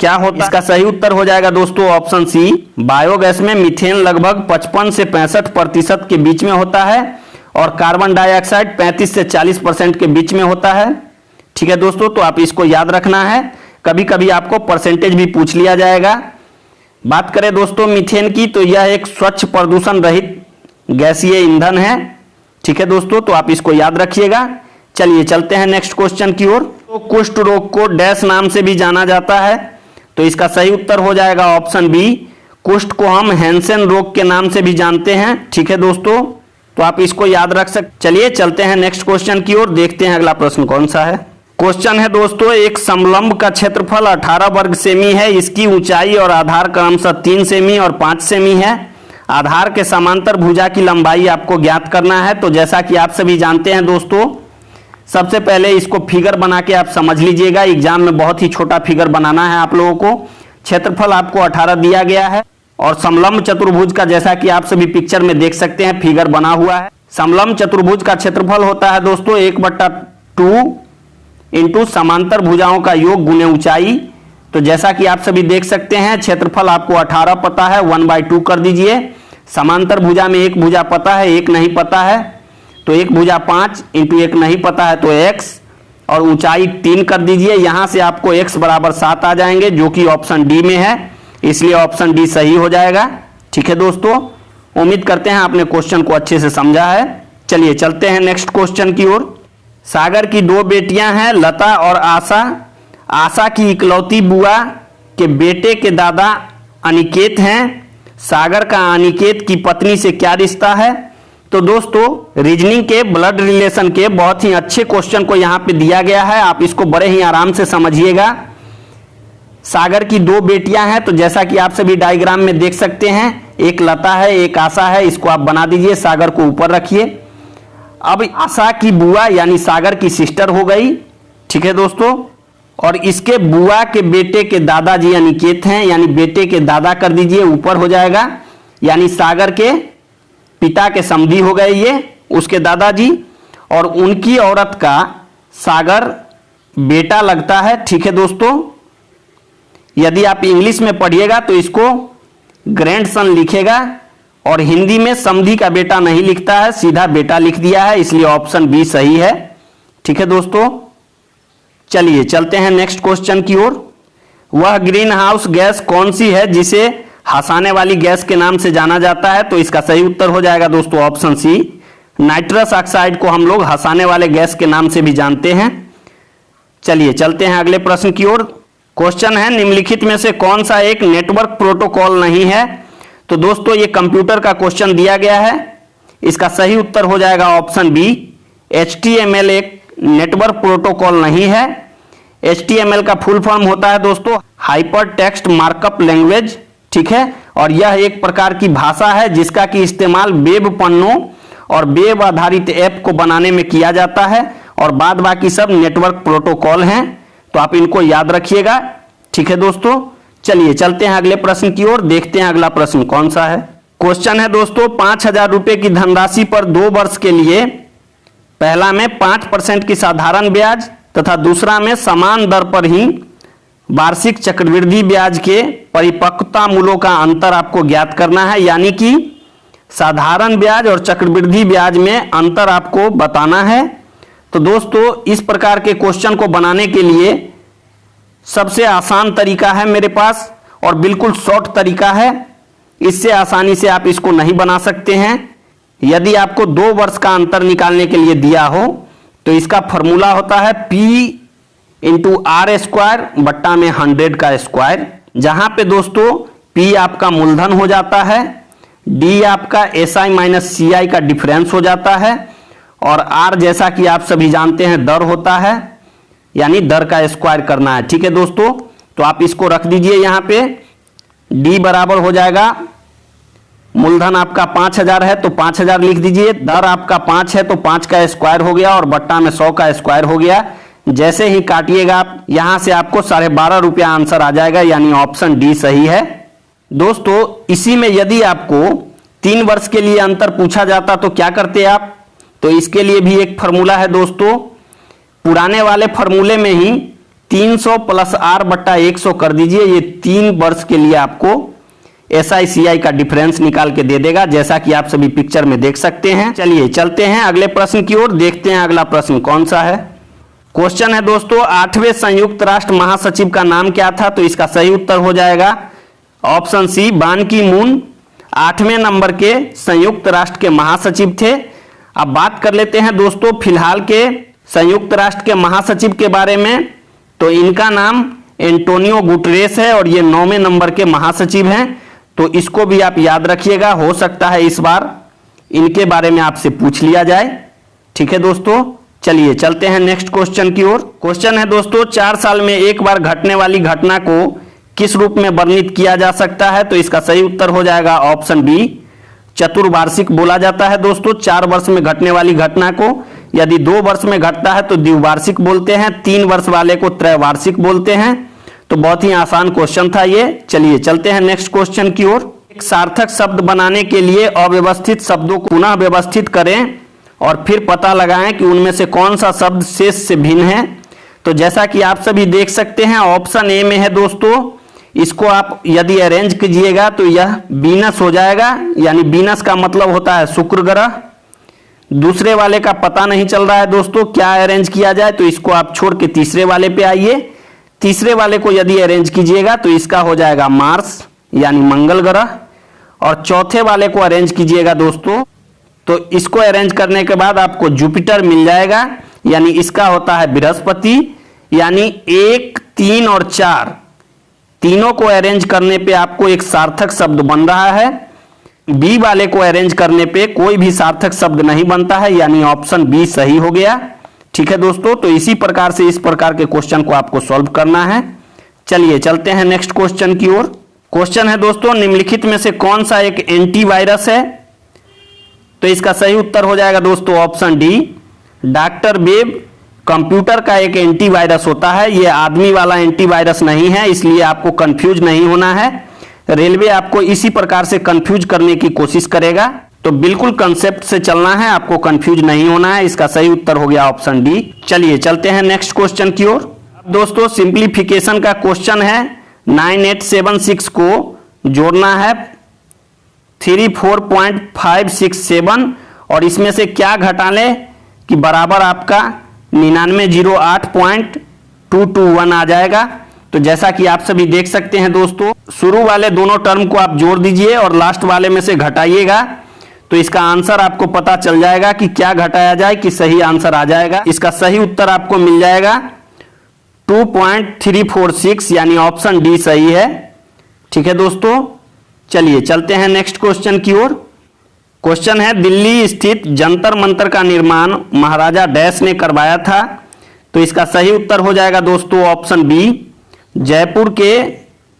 क्या होता है? इसका सही उत्तर हो जाएगा दोस्तों ऑप्शन सी, बायोगैस में मीथेन लगभग 55 से 65% के बीच में होता है और कार्बन डाइऑक्साइड 35 से 40% के बीच में होता है। ठीक है दोस्तों, तो आप इसको याद रखना है, कभी कभी आपको परसेंटेज भी पूछ लिया जाएगा। बात करें दोस्तों मीथेन की, तो यह एक स्वच्छ प्रदूषण रहित गैसीय ईंधन है। ठीक है दोस्तों, तो आप इसको याद रखिएगा। चलिए चलते हैं नेक्स्ट क्वेश्चन की ओर। तो कुष्ठ रोग को डैश नाम से भी जाना जाता है, तो इसका सही उत्तर हो जाएगा ऑप्शन बी, कुष्ठ को हम हैंसेन रोग के नाम से भी जानते हैं। ठीक है दोस्तों, तो आप इसको याद रख सकते। चलिए चलते हैं नेक्स्ट क्वेश्चन की ओर, देखते हैं अगला प्रश्न कौन सा है। क्वेश्चन है दोस्तों, एक समलंब का क्षेत्रफल 18 वर्ग सेमी है, इसकी ऊंचाई और आधार क्रमशः 3 सेमी और 5 सेमी है। आधार के समांतर भुजा की लंबाई आपको ज्ञात करना है। तो जैसा कि आप सभी जानते हैं दोस्तों, सबसे पहले इसको फिगर बना के आप समझ लीजिएगा, एग्जाम में बहुत ही छोटा फिगर बनाना है आप लोगों को। क्षेत्रफल आपको 18 दिया गया है और समलंब चतुर्भुज का, जैसा कि आप सभी पिक्चर में देख सकते हैं, फिगर बना हुआ है। समलंब चतुर्भुज का क्षेत्रफल होता है दोस्तों 1/2 इंटू समांतर भुजाओं का योग गुने ऊंचाई। तो जैसा कि आप सभी देख सकते हैं, क्षेत्रफल आपको 18 पता है, 1/2 कर दीजिए। समांतर भुजा में एक भुजा पता है, एक नहीं पता है, तो एक भुजा 5 इंटू एक नहीं पता है तो x, और ऊंचाई 3 कर दीजिए। यहां से आपको x बराबर 7 आ जाएंगे, जो कि ऑप्शन डी में है, इसलिए ऑप्शन डी सही हो जाएगा। ठीक है दोस्तों, उम्मीद करते हैं आपने क्वेश्चन को अच्छे से समझा है। चलिए चलते हैं नेक्स्ट क्वेश्चन की ओर। सागर की 2 बेटियां हैं, लता और आशा। आशा की इकलौती बुआ के बेटे के दादा अनिकेत हैं। सागर का अनिकेत की पत्नी से क्या रिश्ता है? तो दोस्तों रीजनिंग के ब्लड रिलेशन के बहुत ही अच्छे क्वेश्चन को यहां पे दिया गया है, आप इसको बड़े ही आराम से समझिएगा। सागर की 2 बेटियां हैं, तो जैसा कि आप सभी डायग्राम में देख सकते हैं, एक लता है एक आशा है, इसको आप बना दीजिए, सागर को ऊपर रखिए। अब आशा की बुआ यानी सागर की सिस्टर हो गई। ठीक है दोस्तों, और इसके बुआ के बेटे के दादाजी अनिकेत हैं, यानी बेटे के दादा कर दीजिए, ऊपर हो जाएगा, यानी सागर के पिता के समधी हो गए ये, उसके दादाजी, और उनकी औरत का सागर बेटा लगता है। ठीक है दोस्तों, यदि आप इंग्लिश में पढ़िएगा तो इसको ग्रैंडसन लिखेगा, और हिंदी में समधी का बेटा नहीं लिखता है, सीधा बेटा लिख दिया है, इसलिए ऑप्शन बी सही है। ठीक है दोस्तों, चलिए चलते हैं नेक्स्ट क्वेश्चन की ओर। वह ग्रीन हाउस गैस कौन सी है जिसे हंसाने वाली गैस के नाम से जाना जाता है? तो इसका सही उत्तर हो जाएगा दोस्तों ऑप्शन सी, नाइट्रस ऑक्साइड को हम लोग हंसाने वाले गैस के नाम से भी जानते हैं। चलिए चलते हैं अगले प्रश्न की ओर। क्वेश्चन है, निम्नलिखित में से कौन सा एक नेटवर्क प्रोटोकॉल नहीं है? तो दोस्तों ये कंप्यूटर का क्वेश्चन दिया गया है, इसका सही उत्तर हो जाएगा ऑप्शन बी, HTML एक नेटवर्क प्रोटोकॉल नहीं है। HTML का फुल फॉर्म होता है दोस्तों हाइपर टेक्स्ट मार्कअप लैंग्वेज। ठीक है, और यह एक प्रकार की भाषा है जिसका कि इस्तेमाल वेब पन्नों और वेब आधारित ऐप को बनाने में किया जाता है, और बाद बाकी सब नेटवर्क प्रोटोकॉल हैं, तो आप इनको याद रखिएगा। ठीक है दोस्तों, चलिए चलते हैं अगले प्रश्न की ओर, देखते हैं अगला प्रश्न कौन सा है। क्वेश्चन है दोस्तों, 5,000 रुपए की धनराशि पर 2 वर्ष के लिए पहला में 5% की साधारण ब्याज तथा दूसरा में समान दर पर ही वार्षिक चक्रवृद्धि ब्याज के परिपक्वता मूल्यों का अंतर आपको ज्ञात करना है, यानी कि साधारण ब्याज और चक्रवृद्धि ब्याज में अंतर आपको बताना है। तो दोस्तों इस प्रकार के क्वेश्चन को बनाने के लिए सबसे आसान तरीका है मेरे पास, और बिल्कुल शॉर्ट तरीका है, इससे आसानी से आप इसको नहीं बना सकते हैं। यदि आपको 2 वर्ष का अंतर निकालने के लिए दिया हो तो इसका फॉर्मूला होता है P इंटू आर स्क्वायर बट्टा में 100 का स्क्वायर, जहां पे दोस्तों P आपका मूलधन हो जाता है, D आपका SI माइनस CI का डिफरेंस हो जाता है, और R जैसा कि आप सभी जानते हैं दर होता है, यानी दर का स्क्वायर करना है। ठीक है दोस्तों, तो आप इसको रख दीजिए यहाँ पे। D बराबर हो जाएगा, मूलधन आपका 5000 है तो 5000 लिख दीजिए, दर आपका 5 है तो 5 का स्क्वायर हो गया और बट्टा में 100 का स्क्वायर हो गया। जैसे ही काटिएगा आप यहां से आपको 12.5 रुपया आंसर आ जाएगा, यानी ऑप्शन डी सही है। दोस्तों इसी में यदि आपको 3 वर्ष के लिए अंतर पूछा जाता तो क्या करते आप, तो इसके लिए भी एक फॉर्मूला है दोस्तों। पुराने वाले फॉर्मूले में ही 300 प्लस आर बट्टा 100 कर दीजिए, ये 3 वर्ष के लिए आपको SI/CI का डिफरेंस निकाल के दे देगा, जैसा कि आप सभी पिक्चर में देख सकते हैं। चलिए चलते हैं अगले प्रश्न की ओर, देखते हैं अगला प्रश्न कौन सा है। क्वेश्चन है दोस्तों, 8वें संयुक्त राष्ट्र महासचिव का नाम क्या था, तो इसका सही उत्तर हो जाएगा ऑप्शन सी, बान की मून 8वें नंबर के संयुक्त राष्ट्र के महासचिव थे। अब बात कर लेते हैं दोस्तों फिलहाल के संयुक्त राष्ट्र के महासचिव के बारे में, तो इनका नाम एंटोनियो गुटरेस है और ये 9वें नंबर के महासचिव हैं, तो इसको भी आप याद रखिएगा, हो सकता है इस बार इनके बारे में आपसे पूछ लिया जाए। ठीक है दोस्तों, चलिए चलते हैं नेक्स्ट क्वेश्चन की ओर। क्वेश्चन है दोस्तों, 4 साल में एक बार घटने वाली घटना को किस रूप में वर्णित किया जा सकता है, तो इसका सही उत्तर हो जाएगा ऑप्शन बी, चतुर्वार्षिक बोला जाता है दोस्तों 4 वर्ष में घटने वाली घटना को। यदि 2 वर्ष में घटता है तो द्विवार्षिक बोलते हैं, 3 वर्ष वाले को त्रैवार्षिक बोलते हैं। तो बहुत ही आसान क्वेश्चन था ये। चलिए चलते हैं नेक्स्ट क्वेश्चन की ओर। एक सार्थक शब्द बनाने के लिए अव्यवस्थित शब्दों को पुनः व्यवस्थित करें और फिर पता लगाएं कि उनमें से कौन सा शब्द शेष से भिन्न है। तो जैसा कि आप सभी देख सकते हैं ऑप्शन ए में है दोस्तों, इसको आप यदि अरेंज कीजिएगा तो यह बीनस हो जाएगा, यानी बीनस का मतलब होता है शुक्र ग्रह। दूसरे वाले का पता नहीं चल रहा है दोस्तों क्या अरेंज किया जाए, तो इसको आप छोड़ के तीसरे वाले पे आइए। तीसरे वाले को यदि अरेंज कीजिएगा तो इसका हो जाएगा मार्स यानी मंगल ग्रह, और चौथे वाले को अरेंज कीजिएगा दोस्तों तो इसको अरेंज करने के बाद आपको जुपिटर मिल जाएगा, यानी इसका होता है बृहस्पति। यानी 1, 3 और 4 तीनों को अरेंज करने पे आपको एक सार्थक शब्द बन रहा है। बी वाले को अरेंज करने पे कोई भी सार्थक शब्द नहीं बनता है, यानी ऑप्शन बी सही हो गया। ठीक है दोस्तों, तो इसी प्रकार से इस प्रकार के क्वेश्चन को आपको सॉल्व करना है। चलिए चलते हैं नेक्स्ट क्वेश्चन की ओर। क्वेश्चन है दोस्तों, निम्नलिखित में से कौन सा एक एंटीवायरस है, तो इसका सही उत्तर हो जाएगा दोस्तों option D, doctor web computer का एक एंटीवायरस होता है। यह आदमी वाला एंटीवायरस नहीं है, इसलिए आपको कंफ्यूज नहीं होना है। रेलवे आपको इसी प्रकार से कंफ्यूज करने की कोशिश करेगा, तो बिल्कुल कंसेप्ट से चलना है, आपको कंफ्यूज नहीं होना है। इसका सही उत्तर हो गया ऑप्शन डी। चलिए चलते हैं नेक्स्ट क्वेश्चन की ओर। दोस्तों सिंप्लीफिकेशन का क्वेश्चन है, 9876 को जोड़ना है 34.567 और इसमें से क्या घटा लें कि बराबर आपका 9908.221 आ जाएगा। तो जैसा कि आप सभी देख सकते हैं दोस्तों, शुरू वाले दोनों टर्म को आप जोड़ दीजिए और लास्ट वाले में से घटाइएगा, तो इसका आंसर आपको पता चल जाएगा कि क्या घटाया जाए कि सही आंसर आ जाएगा। इसका सही उत्तर आपको मिल जाएगा 2.346, यानी ऑप्शन डी सही है। ठीक है दोस्तों, चलिए चलते हैं नेक्स्ट क्वेश्चन की ओर। क्वेश्चन है, दिल्ली स्थित जंतर मंतर का निर्माण महाराजा डैश ने करवाया था, तो इसका सही उत्तर हो जाएगा दोस्तों ऑप्शन बी, जयपुर के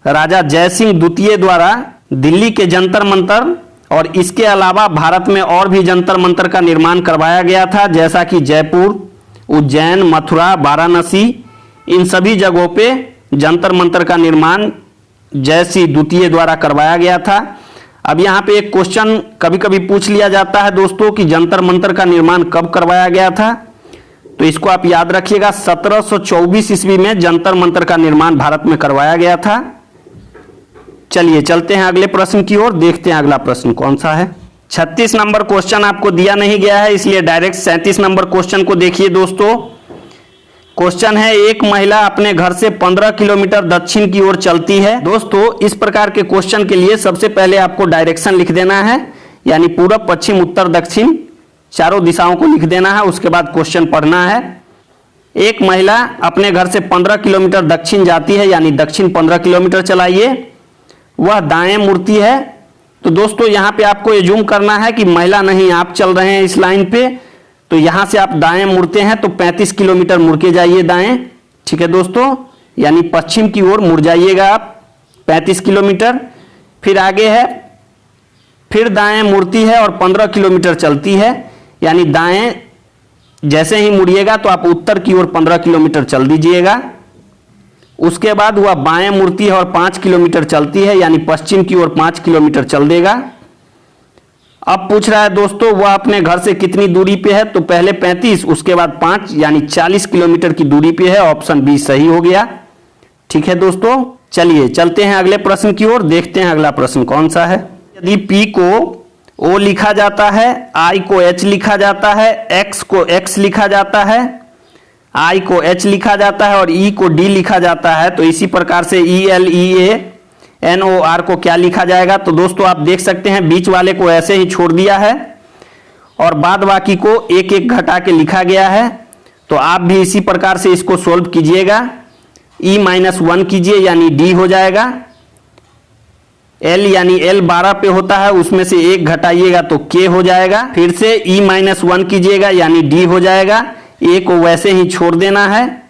राजा जयसिंह द्वितीय द्वारा दिल्ली के जंतर मंतर और इसके अलावा भारत में और भी जंतर मंतर का निर्माण करवाया गया था, जैसा कि जयपुर, उज्जैन, मथुरा, वाराणसी, इन सभी जगहों पे जंतर मंतर का निर्माण जयसिंह द्वितीय द्वारा करवाया गया था। अब यहाँ पे एक क्वेश्चन कभी कभी पूछ लिया जाता है दोस्तों कि जंतर मंतर का निर्माण कब करवाया गया था, तो इसको आप याद रखिएगा 1724 ईस्वी में जंतर मंतर का निर्माण भारत में करवाया गया था। चलिए चलते हैं अगले प्रश्न की ओर, देखते हैं अगला प्रश्न कौन सा है। 36 नंबर क्वेश्चन आपको दिया नहीं गया है, इसलिए डायरेक्ट 37 नंबर क्वेश्चन को देखिए दोस्तों। क्वेश्चन है, एक महिला अपने घर से 15 किलोमीटर दक्षिण की ओर चलती है। दोस्तों इस प्रकार के क्वेश्चन के लिए सबसे पहले आपको डायरेक्शन लिख देना है, यानी पूरब, पश्चिम, उत्तर, दक्षिण चारों दिशाओं को लिख देना है, उसके बाद क्वेश्चन पढ़ना है। एक महिला अपने घर से 15 किलोमीटर दक्षिण जाती है, यानी दक्षिण 15 किलोमीटर चलाइए, वह दाएं मुड़ती है। तो दोस्तों यहाँ पे आपको एज्यूम करना है कि महिला नहीं आप चल रहे हैं इस लाइन पे, तो यहाँ से आप दाएं मुड़ते हैं तो 35 किलोमीटर मुड़ के जाइए दाएं। ठीक है दोस्तों, यानी पश्चिम की ओर मुड़ जाइएगा आप 35 किलोमीटर। फिर आगे है, फिर दाएं मुड़ती है और 15 किलोमीटर चलती है, यानी दाएं जैसे ही मुड़िएगा तो आप उत्तर की ओर 15 किलोमीटर चल दीजिएगा। उसके बाद वह बाएं मुड़ती है और 5 किलोमीटर चलती है, यानी पश्चिम की ओर 5 किलोमीटर चल देगा। अब पूछ रहा है दोस्तों वह अपने घर से कितनी दूरी पे है, तो पहले 35 उसके बाद 5 यानी 40 किलोमीटर की दूरी पे है। ऑप्शन बी सही हो गया। ठीक है दोस्तों, चलिए चलते हैं अगले प्रश्न की ओर, देखते हैं अगला प्रश्न कौन सा है। यदि P को O लिखा जाता है, I को H लिखा जाता है, X को X लिखा जाता है, I को H लिखा जाता है और E को D लिखा जाता है, तो इसी प्रकार से ELEANOR को क्या लिखा जाएगा। तो दोस्तों आप देख सकते हैं बीच वाले को ऐसे ही छोड़ दिया है और बाद बाकी को एक एक घटा के लिखा गया है। तो आप भी इसी प्रकार से इसको सोल्व कीजिएगा। E-1 कीजिए यानी D हो जाएगा। L यानी L 12 पे होता है, उसमें से एक घटाइएगा तो K हो जाएगा। फिर से E-1 कीजिएगा यानी D हो जाएगा। A को वैसे ही छोड़ देना है।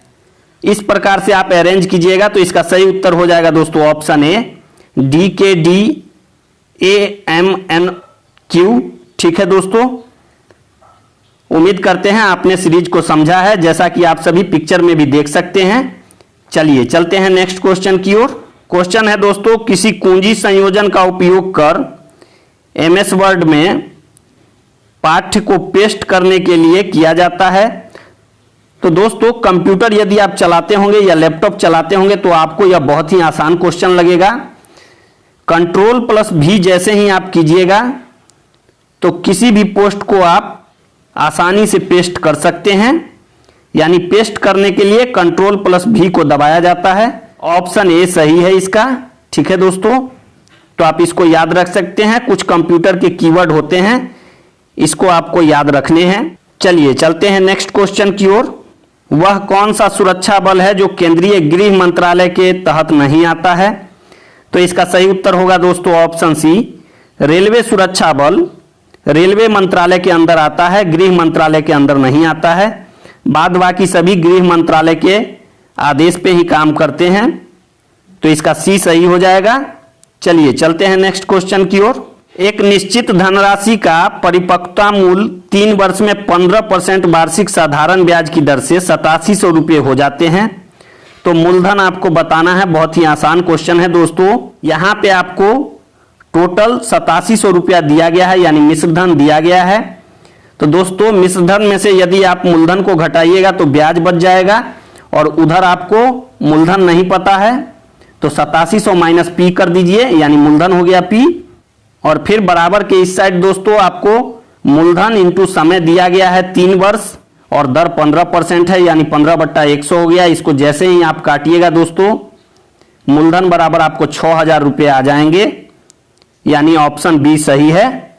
इस प्रकार से आप अरेंज कीजिएगा तो इसका सही उत्तर हो जाएगा दोस्तों ऑप्शन ए, DKDAMNQ। ठीक है दोस्तों, उम्मीद करते हैं आपने सीरीज को समझा है, जैसा कि आप सभी पिक्चर में भी देख सकते हैं। चलिए चलते हैं नेक्स्ट क्वेश्चन की ओर। क्वेश्चन है दोस्तों, किसी कुंजी संयोजन का उपयोग कर MS वर्ड में पाठ्य को पेस्ट करने के लिए किया जाता है। तो दोस्तों कंप्यूटर यदि आप चलाते होंगे या लैपटॉप चलाते होंगे तो आपको यह बहुत ही आसान क्वेश्चन लगेगा। Ctrl+V जैसे ही आप कीजिएगा तो किसी भी पोस्ट को आप आसानी से पेस्ट कर सकते हैं, यानी पेस्ट करने के लिए Ctrl+V को दबाया जाता है। ऑप्शन ए सही है इसका। ठीक है दोस्तों, तो आप इसको याद रख सकते हैं। कुछ कंप्यूटर के कीवर्ड होते हैं, इसको आपको याद रखने हैं। चलिए चलते हैं नेक्स्ट क्वेश्चन की ओर। वह कौन सा सुरक्षा बल है जो केंद्रीय गृह मंत्रालय के तहत नहीं आता है। तो इसका सही उत्तर होगा दोस्तों ऑप्शन सी, रेलवे सुरक्षा बल रेलवे मंत्रालय के अंदर आता है, गृह मंत्रालय के अंदर नहीं आता है। बाद बाकी सभी गृह मंत्रालय के आदेश पे ही काम करते हैं, तो इसका सी सही हो जाएगा। चलिए चलते हैं नेक्स्ट क्वेश्चन की ओर। एक निश्चित धनराशि का परिपक्वता मूल्य 3 वर्ष में 15% वार्षिक साधारण ब्याज की दर से 8700 रुपये हो जाते हैं। तो मूलधन आपको बताना है, बहुत ही आसान क्वेश्चन है दोस्तों। यहाँ पे आपको टोटल 8700 रुपया दिया गया है, यानी मिश्रधन दिया गया है। तो दोस्तों मिश्रधन में से यदि आप मूलधन को घटाइएगा तो ब्याज बच जाएगा, और उधर आपको मूलधन नहीं पता है तो 8700 माइनस P कर दीजिए, यानी मूलधन हो गया P। और फिर बराबर के इस साइड दोस्तों आपको मूलधन इंटू समय दिया गया है 3 वर्ष और दर 15% है, यानी 15/100 हो गया। इसको जैसे ही आप काटिएगा दोस्तों मूलधन बराबर आपको 6000 रुपये आ जाएंगे, यानी ऑप्शन बी सही है।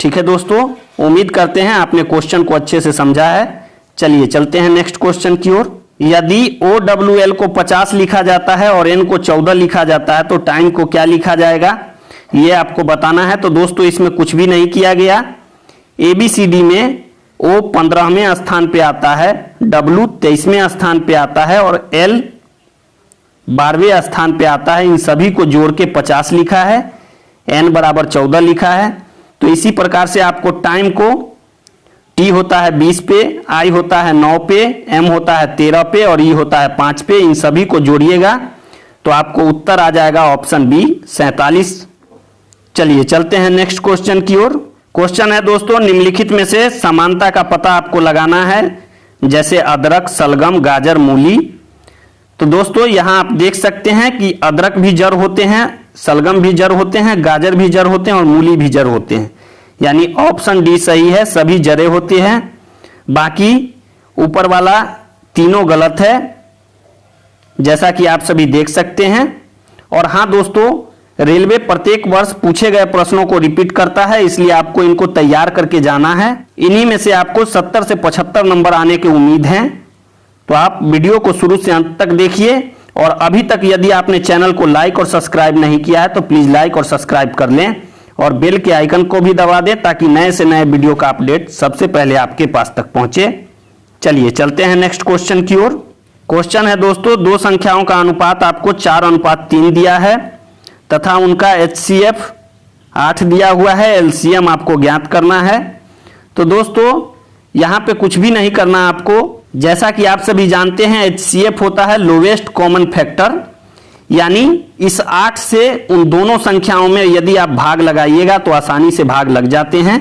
ठीक है दोस्तों, उम्मीद करते हैं आपने क्वेश्चन को अच्छे से समझा है। चलिए चलते हैं नेक्स्ट क्वेश्चन की ओर। यदि OWL को 50 लिखा जाता है और N को 14 लिखा जाता है तो टाइम को क्या लिखा जाएगा, ये आपको बताना है। तो दोस्तों इसमें कुछ भी नहीं किया गया। ABCD में O 15वें स्थान पे आता है, W 23वें स्थान पे आता है और L 12वें स्थान पे आता है। इन सभी को जोड़ के 50 लिखा है, N बराबर 14 लिखा है। तो इसी प्रकार से आपको टाइम को T होता है 20 पे, I होता है 9 पे, M होता है 13 पे और E होता है 5 पे। इन सभी को जोड़िएगा तो आपको उत्तर आ जाएगा ऑप्शन बी 47। चलिए चलते हैं नेक्स्ट क्वेश्चन की ओर। क्वेश्चन है दोस्तों, निम्नलिखित में से समानता का पता आपको लगाना है, जैसे अदरक, सलगम, गाजर, मूली। तो दोस्तों यहां आप देख सकते हैं कि अदरक भी जड़ होते हैं, सलगम भी जड़ होते हैं, गाजर भी जड़ होते हैं और मूली भी जड़ होते हैं, यानी ऑप्शन डी सही है, सभी जड़े होते हैं। बाकी ऊपर वाला तीनों गलत है, जैसा कि आप सभी देख सकते हैं। और हाँ दोस्तों, रेलवे प्रत्येक वर्ष पूछे गए प्रश्नों को रिपीट करता है, इसलिए आपको इनको तैयार करके जाना है। इन्हीं में से आपको 70 से 75 नंबर आने की उम्मीद है। तो आप वीडियो को शुरू से अंत तक देखिए। और अभी तक यदि आपने चैनल को लाइक और सब्सक्राइब नहीं किया है तो प्लीज लाइक और सब्सक्राइब कर लें और बेल के आइकन को भी दबा दें ताकि नए से नए वीडियो का अपडेट सबसे पहले आपके पास तक पहुंचे। चलिए चलते हैं नेक्स्ट क्वेश्चन की ओर। क्वेश्चन है दोस्तों, दो संख्याओं का अनुपात आपको 4:3 दिया है तथा उनका HCF 8 दिया हुआ है। LCM आपको ज्ञात करना है। तो दोस्तों यहां पे कुछ भी नहीं करना आपको। जैसा कि आप सभी जानते हैं HCF होता है लोवेस्ट कॉमन फैक्टर, यानी इस 8 से उन दोनों संख्याओं में यदि आप भाग लगाइएगा तो आसानी से भाग लग जाते हैं।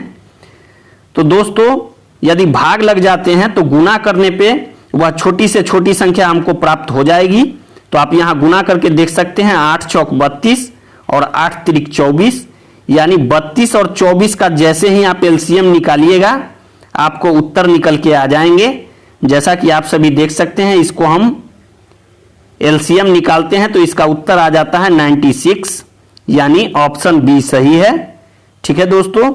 तो दोस्तों यदि भाग लग जाते हैं तो गुना करने पे वह छोटी से छोटी संख्या हमको प्राप्त हो जाएगी। तो आप यहां गुना करके देख सकते हैं, 8 चौक 32 और 8 तिरिक 24, यानी 32 और 24 का जैसे ही आप LCM निकालिएगा आपको उत्तर निकल के आ जाएंगे। जैसा कि आप सभी देख सकते हैं, इसको हम LCM निकालते हैं तो इसका उत्तर आ जाता है 96, यानी ऑप्शन बी सही है। ठीक है दोस्तों,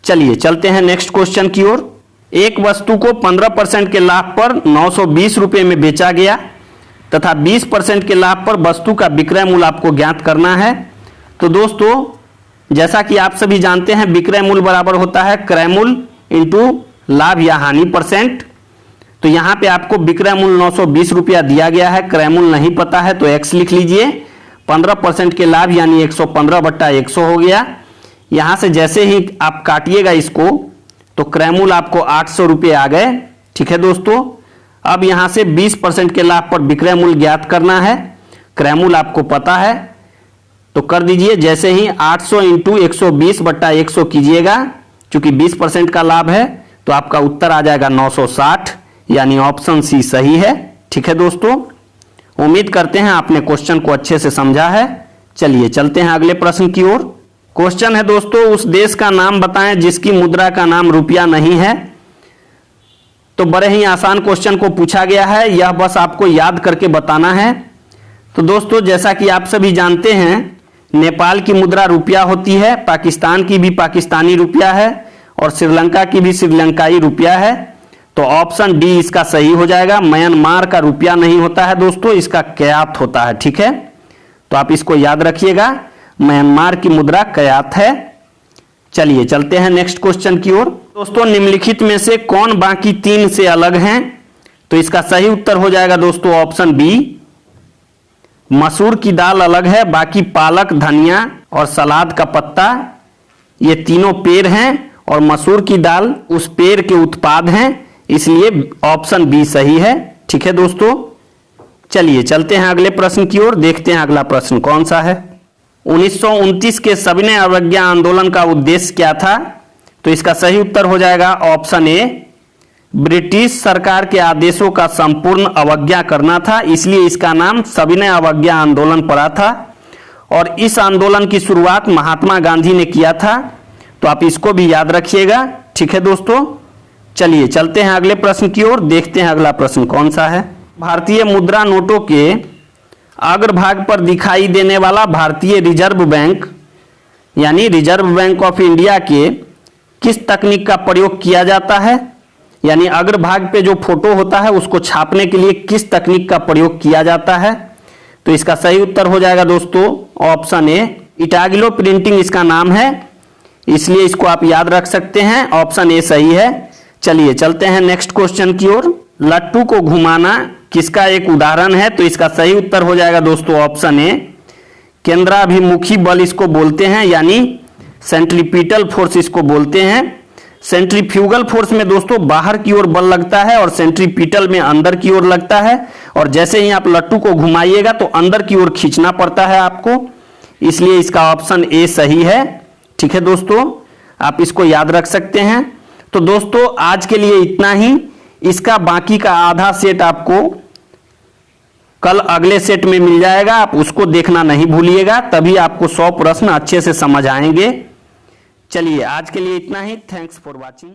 चलिए चलते हैं नेक्स्ट क्वेश्चन की ओर। एक वस्तु को 15% के लाभ पर 920 रुपए में बेचा गया तथा 20% के लाभ पर वस्तु का विक्रय मूल्य आपको ज्ञात करना है। तो दोस्तों जैसा कि आप सभी जानते हैं विक्रय मूल्य बराबर होता है क्रय मूल्य इंटू लाभ या हानि %। तो यहां पे आपको विक्रय मूल्य 920 रुपया दिया गया है, क्रय मूल्य नहीं पता है तो x लिख लीजिए। 15% के लाभ यानी 115/100 हो गया। यहां से जैसे ही आप काटिएगा इसको तो क्रय मूल्य आपको 800 रुपये आ गए। ठीक है दोस्तों, अब यहां से 20% के लाभ पर विक्रय मूल्य ज्ञात करना है। क्रय मूल्य आपको पता है तो कर दीजिए। जैसे ही 800 इंटू 120/100 कीजिएगा, चूंकि 20% का लाभ है तो आपका उत्तर आ जाएगा 960, यानी ऑप्शन सी सही है। ठीक है दोस्तों, उम्मीद करते हैं आपने क्वेश्चन को अच्छे से समझा है। चलिए चलते हैं अगले प्रश्न की ओर। क्वेश्चन है दोस्तों, उस देश का नाम बताएं जिसकी मुद्रा का नाम रुपया नहीं है। तो बड़े ही आसान क्वेश्चन को पूछा गया है, यह बस आपको याद करके बताना है। तो दोस्तों जैसा कि आप सभी जानते हैं नेपाल की मुद्रा रुपया होती है, पाकिस्तान की भी पाकिस्तानी रुपया है और श्रीलंका की भी श्रीलंकाई रुपया है। तो ऑप्शन डी इसका सही हो जाएगा। म्यांमार का रुपया नहीं होता है दोस्तों, इसका क्यात होता है। ठीक है, तो आप इसको याद रखिएगा, म्यांमार की मुद्रा क्यात है। चलिए चलते हैं नेक्स्ट क्वेश्चन की ओर। दोस्तों निम्नलिखित में से कौन बाकी 3 से अलग हैं? तो इसका सही उत्तर हो जाएगा दोस्तों ऑप्शन बी, मसूर की दाल अलग है, बाकी पालक, धनिया और सलाद का पत्ता ये तीनों पेड़ हैं और मसूर की दाल उस पेड़ के उत्पाद हैं, इसलिए ऑप्शन बी सही है। ठीक है दोस्तों, चलिए चलते हैं अगले प्रश्न की ओर, देखते हैं अगला प्रश्न कौन सा है। 1929 के सविनय अवज्ञा आंदोलन का उद्देश्य क्या था? तो इसका सही उत्तर हो जाएगा ऑप्शन ए, ब्रिटिश सरकार के आदेशों का संपूर्ण अवज्ञा करना था, इसलिए इसका नाम सविनय अवज्ञा आंदोलन पड़ा था। और इस आंदोलन की शुरुआत महात्मा गांधी ने किया था, तो आप इसको भी याद रखिएगा। ठीक है दोस्तों, चलिए चलते हैं अगले प्रश्न की ओर, देखते हैं अगला प्रश्न कौन सा है। भारतीय मुद्रा नोटों के अग्रभाग पर दिखाई देने वाला भारतीय रिजर्व बैंक यानी रिजर्व बैंक ऑफ इंडिया के किस तकनीक का प्रयोग किया जाता है? यानी अग्रभाग पे जो फोटो होता है उसको छापने के लिए किस तकनीक का प्रयोग किया जाता है? तो इसका सही उत्तर हो जाएगा दोस्तों ऑप्शन ए, इटागिलो प्रिंटिंग इसका नाम है, इसलिए इसको आप याद रख सकते हैं। ऑप्शन ए सही है। चलिए चलते हैं नेक्स्ट क्वेश्चन की ओर। लट्टू को घुमाना किसका एक उदाहरण है? तो इसका सही उत्तर हो जाएगा दोस्तों ऑप्शन ए, केंद्राभिमुखी बल इसको बोलते हैं, यानी सेंट्रीपिटल फोर्स इसको बोलते हैं। सेंट्रीफ्यूगल फोर्स में दोस्तों बाहर की ओर बल लगता है और सेंट्रीपिटल में अंदर की ओर लगता है, और जैसे ही आप लट्टू को घुमाइएगा तो अंदर की ओर खींचना पड़ता है आपको, इसलिए इसका ऑप्शन ए सही है। ठीक है दोस्तों, आप इसको याद रख सकते हैं। तो दोस्तों आज के लिए इतना ही, इसका बाकी का आधा सेट आपको कल अगले सेट में मिल जाएगा, आप उसको देखना नहीं भूलिएगा, तभी आपको 100 प्रश्न अच्छे से समझ आएंगे। चलिए आज के लिए इतना ही, थैंक्स फॉर वॉचिंग।